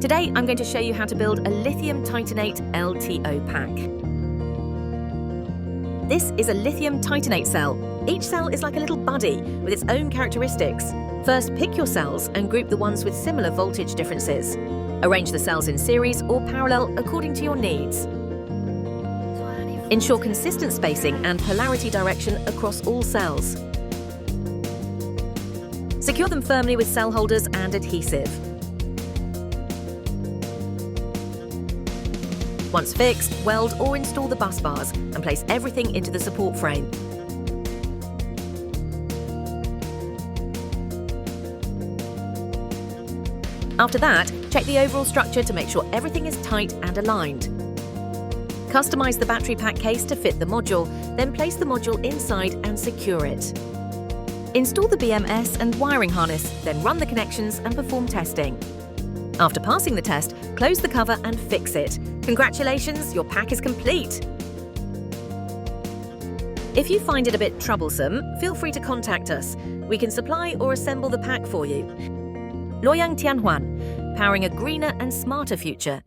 Today, I'm going to show you how to build a lithium titanate LTO pack. This is a lithium titanate cell. Each cell is like a little buddy with its own characteristics. First, pick your cells and group the ones with similar voltage differences. Arrange the cells in series or parallel according to your needs. Ensure consistent spacing and polarity direction across all cells. Secure them firmly with cell holders and adhesive. Once fixed, weld or install the bus bars and place everything into the support frame. After that, check the overall structure to make sure everything is tight and aligned. Customize the battery pack case to fit the module, then place the module inside and secure it. Install the BMS and wiring harness, then run the connections and perform testing. After passing the test, close the cover and fix it. Congratulations, your pack is complete! If you find it a bit troublesome, feel free to contact us. We can supply or assemble the pack for you. Luoyang Tianhuan, powering a greener and smarter future.